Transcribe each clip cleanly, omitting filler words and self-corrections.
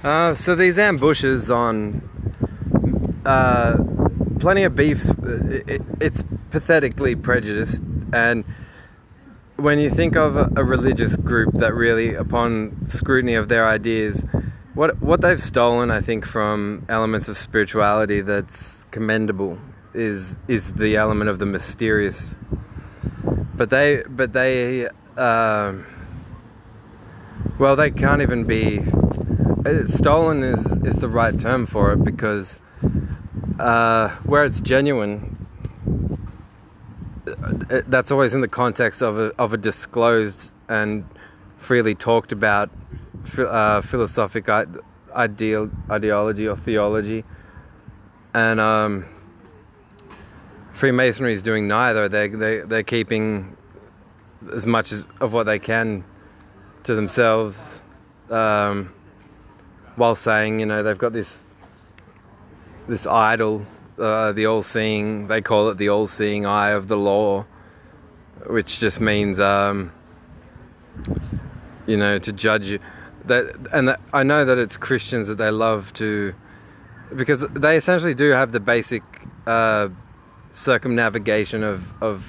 So these ambushes on plenty of beefs, it's pathetically prejudiced, and when you think of a religious group that really, upon scrutiny of their ideas, what they've stolen, I think, from elements of spirituality that's commendable is the element of the mysterious. But they well, they can't even be. Stolen is the right term for it, because where it's genuine, that's always in the context of a disclosed and freely talked about philosophic ideology or theology. And Freemasonry is doing neither. They're keeping as much of what they can to themselves, while saying, they've got this idol, the all-seeing, they call it the all-seeing eye of the law, which just means, to judge you. I know that it's Christians that they love to, because they essentially do have the basic circumnavigation of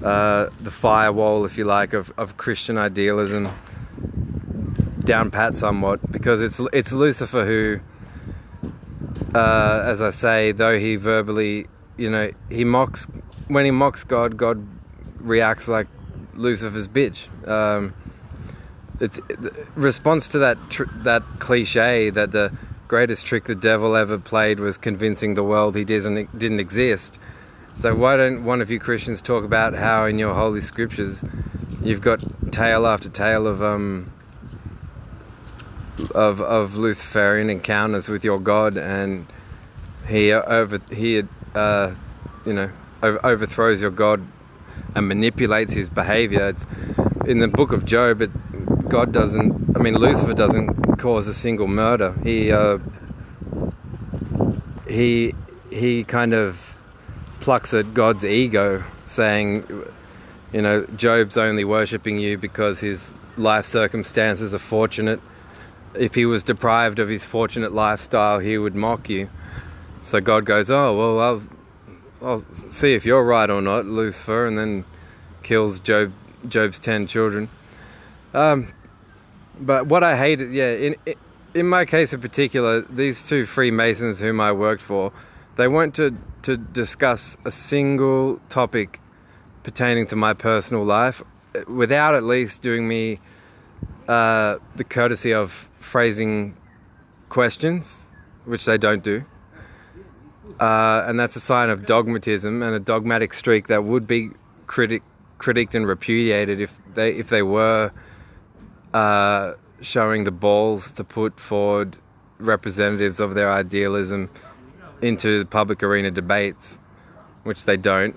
the firewall, if you like, of Christian idealism down pat somewhat, because it's Lucifer who, as I say, though he verbally, he mocks, when he mocks God, God reacts like Lucifer's bitch. It's response to that cliche that the greatest trick the devil ever played was convincing the world he didn't exist. So why don't one of you Christians talk about how in your holy scriptures you've got tale after tale of Luciferian encounters with your God, and he overthrows your God and manipulates his behavior. It's in the book of Job. Lucifer doesn't cause a single murder. He kind of plucks at God's ego, saying, Job's only worshipping you because his life circumstances are fortunate. If he was deprived of his fortunate lifestyle, he would mock you. So God goes, oh, well, I'll see if you're right or not, Lucifer, and then kills Job's 10 children. But what I hate, in my case in particular, these two Freemasons whom I worked for, they weren't to discuss a single topic pertaining to my personal life without at least doing me the courtesy of phrasing questions, which they don't do. And that's a sign of dogmatism and a dogmatic streak that would be critiqued and repudiated if they were showing the balls to put forward representatives of their idealism into the public arena debates, which they don't.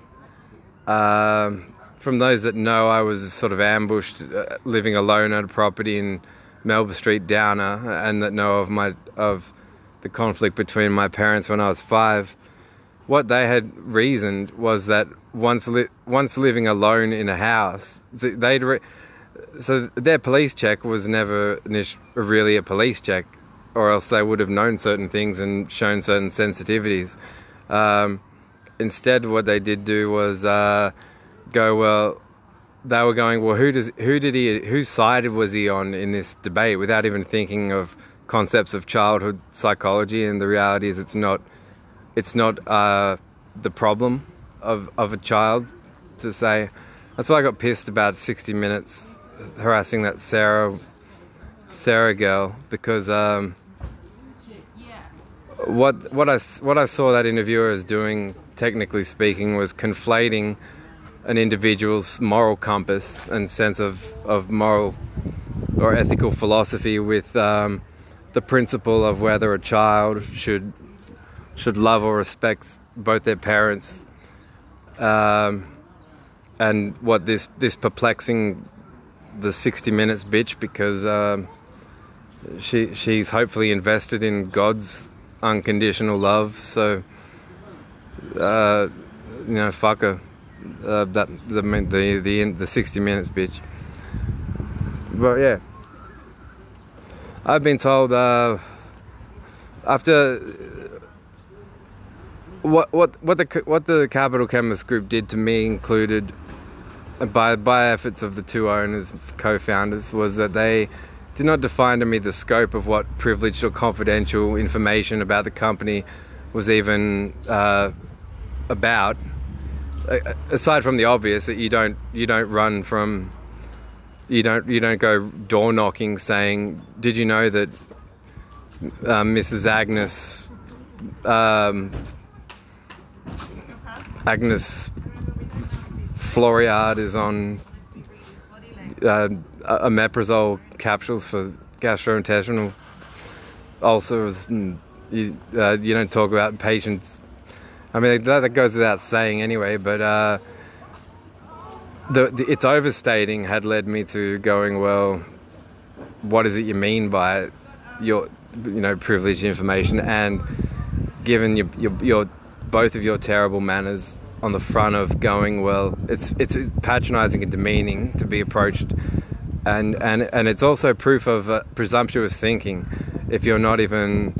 From those that know, I was sort of ambushed living alone at a property in Melbourne Street, Downer, and that know of the conflict between my parents when I was 5. What they had reasoned was that once living alone in a house, so their police check was never really a police check, or else they would have known certain things and shown certain sensitivities. Instead, what they did do was they were going, well, whose side was he on in this debate, without even thinking of concepts of childhood psychology. And the reality is, it's not the problem of a child to say. That's why I got pissed about 60 Minutes harassing that Sarah girl, because what I saw that interviewer as doing, technically speaking, was conflating an individual's moral compass and sense of moral or ethical philosophy with the principle of whether a child should love or respect both their parents, and what this perplexing the 60 Minutes bitch, because she's hopefully invested in God's unconditional love. So fuck her. The 60 Minutes bitch. But yeah, I've been told after what the Capital Chemist Group did to me included, by efforts of the two owners, co-founders, was that they did not define to me the scope of what privileged or confidential information about the company was even about. Aside from the obvious, that you don't go door knocking saying, "Did you know that Mrs. Agnes Floriard is on omeprazole capsules for gastrointestinal ulcers," and you don't talk about patients. I mean, that goes without saying anyway, but its overstating had led me to going, well, what is it you mean by your privileged information? And given your both of your terrible manners on the front of going, well, it's patronizing and demeaning to be approached, and it's also proof of presumptuous thinking if you're not even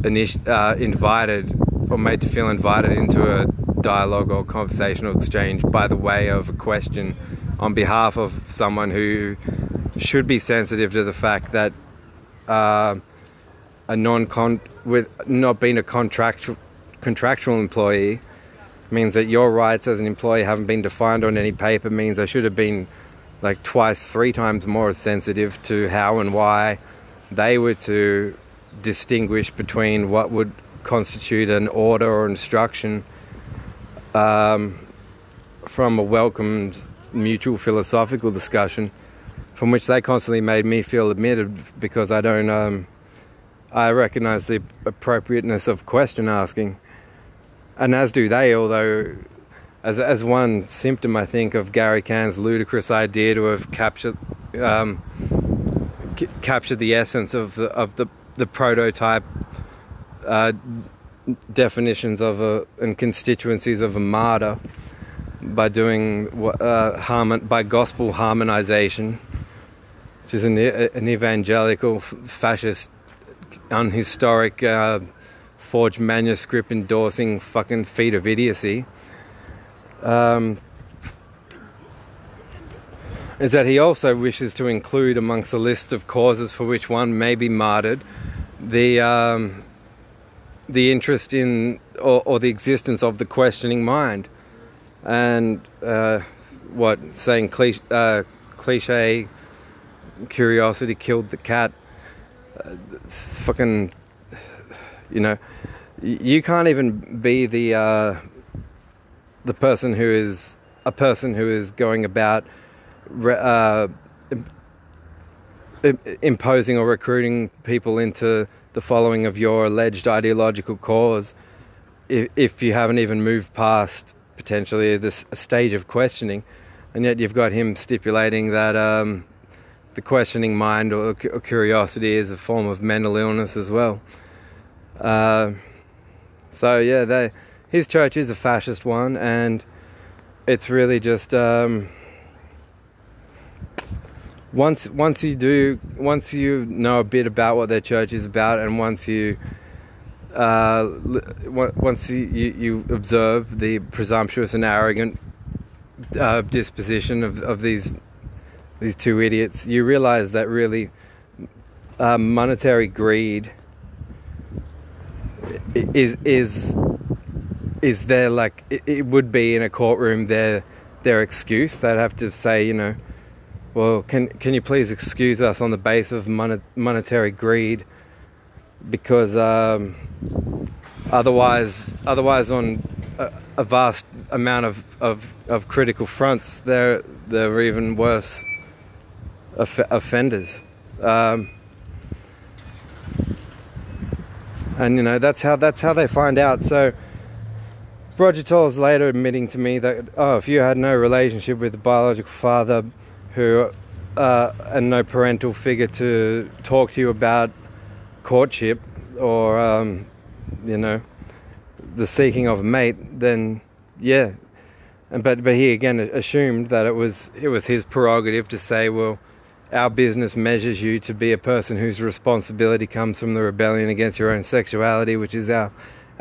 invited or made to feel invited into a dialogue or conversational exchange by the way of a question on behalf of someone who should be sensitive to the fact that with not being a contractual employee means that your rights as an employee haven't been defined on any paper, means I should have been like twice, 3 times more sensitive to how and why they were to distinguish between what would constitute an order or instruction from a welcomed mutual philosophical discussion, from which they constantly made me feel admitted, because I recognize the appropriateness of question asking, and as do they, although as one symptom, I think, of Gary Cahn's ludicrous idea to have captured the essence of the prototype definitions of and constituencies of a martyr by doing by gospel harmonization, which is an evangelical, fascist, unhistoric, forged manuscript endorsing fucking feat of idiocy. Is that he also wishes to include amongst the list of causes for which one may be martyred the interest in or the existence of the questioning mind, and saying cliche curiosity killed the cat. It's fucking, you can't even be the person who is going about imposing or recruiting people into the following of your alleged ideological cause if you haven't even moved past potentially this stage of questioning, and yet you've got him stipulating that the questioning mind or curiosity is a form of mental illness as well. So yeah, his church is a fascist one, and it's really just once you know a bit about what their church is about, and once you observe the presumptuous and arrogant disposition of these two idiots, you realize that really monetary greed is their, like, it would be in a courtroom their excuse. They'd have to say, well, can you please excuse us on the basis of monetary greed, because otherwise on a vast amount of critical fronts, they're even worse offenders. And that's how they find out. So Roger Toll's later admitting to me that, if you had no relationship with the biological father and no parental figure to talk to you about courtship or the seeking of a mate, then yeah. But he again assumed that it was his prerogative to say, well, our business measures you to be a person whose responsibility comes from the rebellion against your own sexuality, which is our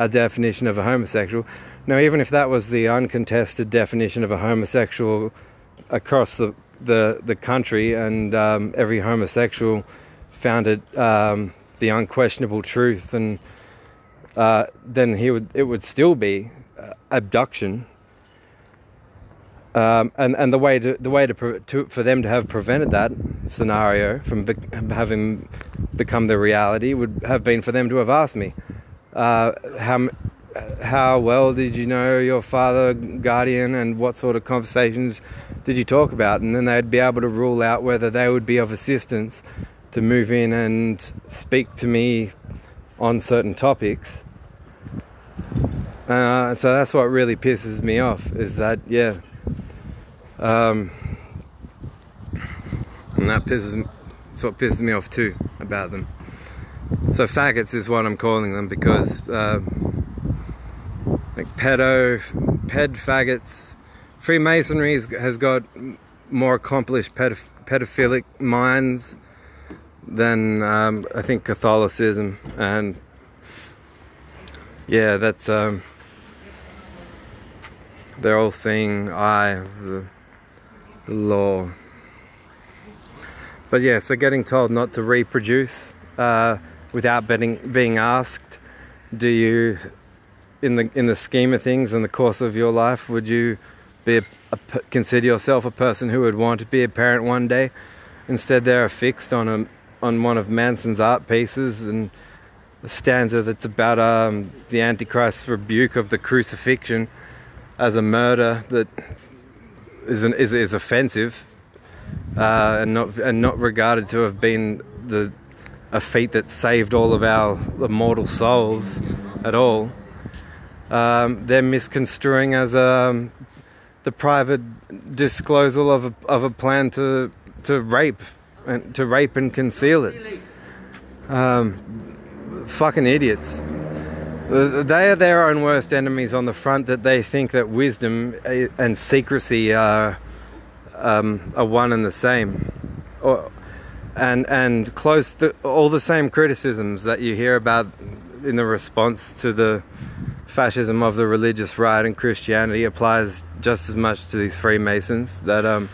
definition of a homosexual. Now, even if that was the uncontested definition of a homosexual across the country, and every homosexual found it the unquestionable truth, and then it would still be abduction. And the way for them to have prevented that scenario from having become the reality would have been for them to have asked me, how well did you know your father, guardian, and what sort of conversations did you talk about? And then they'd be able to rule out whether they would be of assistance to move in and speak to me on certain topics. So that's what really pisses me off, is that, yeah. And it's what pisses me off too about them. So faggots is what I'm calling them, because like ped faggots. Freemasonry has got more accomplished pedophilic minds than I think Catholicism, and yeah, that's they're all seeing eye of the law. But yeah, so getting told not to reproduce without being asked, do you, in the scheme of things, in the course of your life, would you consider yourself a person who would want to be a parent one day? Instead, they're affixed on one of Manson's art pieces, and a stanza that's about the Antichrist's rebuke of the crucifixion as a murder that is offensive, and not regarded to have been a feat that saved all of our immortal souls at all. They're misconstruing as the private disclosal of a plan to rape and conceal it. Fucking idiots. They are their own worst enemies on the front that they think that wisdom and secrecy are one and the same, and close all the same criticisms that you hear about in the response to the fascism of the religious right and Christianity applies just as much to these Freemasons. That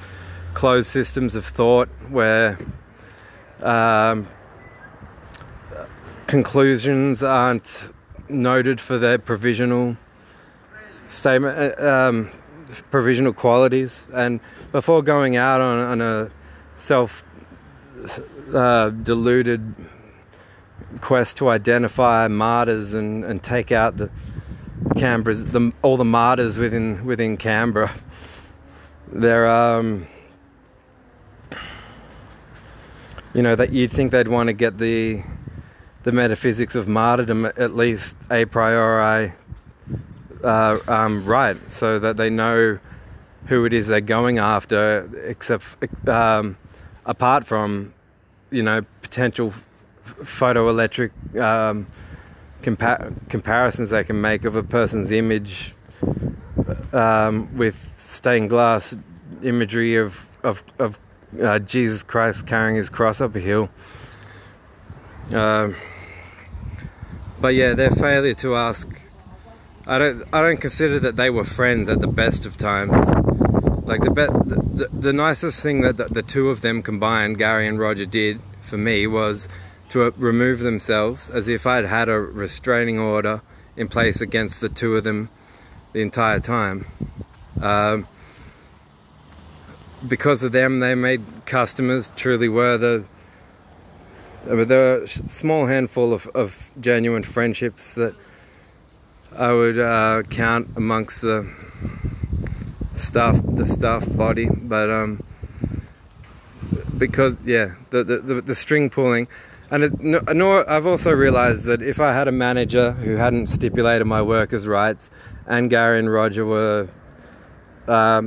closed systems of thought where conclusions aren't noted for their provisional statement, provisional qualities, and before going out on a deluded quest to identify martyrs and take out all the martyrs within Canberra, they're that you'd think they'd want to get the metaphysics of martyrdom at least a priori right, so that they know who it is they're going after, except apart from potential photoelectric comparisons they can make of a person's image with stained glass imagery of Jesus Christ carrying his cross up a hill. But yeah, their failure to ask, I don't consider that they were friends at the best of times. Like the nicest thing that the two of them combined, Gary and Roger, did for me was to remove themselves, as if I'd had a restraining order in place against the two of them the entire time. Because of them, they made customers. Truly were there were a small handful of genuine friendships that I would count amongst the staff body, but because the string pulling, and I've also realized that if I had a manager who hadn't stipulated my workers' rights, and Gary and Roger were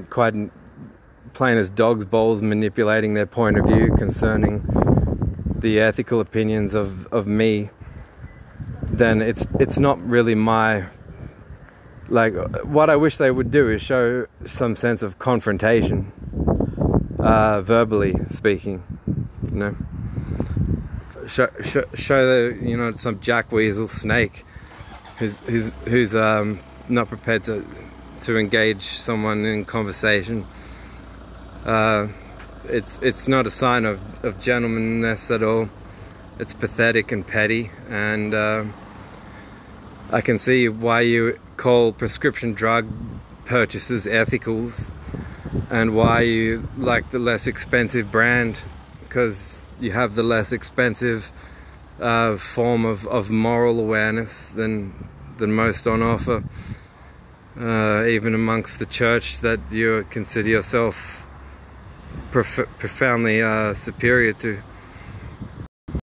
quite plain as dog's balls manipulating their point of view concerning the ethical opinions of me, then it's not really my, like, what I wish they would do is show some sense of confrontation, verbally speaking, you know, show the, you know, some jackweasel snake who's not prepared to engage someone in conversation. It's not a sign of gentlemanness at all. It's pathetic and petty, and I can see why you call prescription drug purchases ethicals, and why you like the less expensive brand, because you have the less expensive form of moral awareness than most on offer, even amongst the church that you consider yourself profoundly superior to.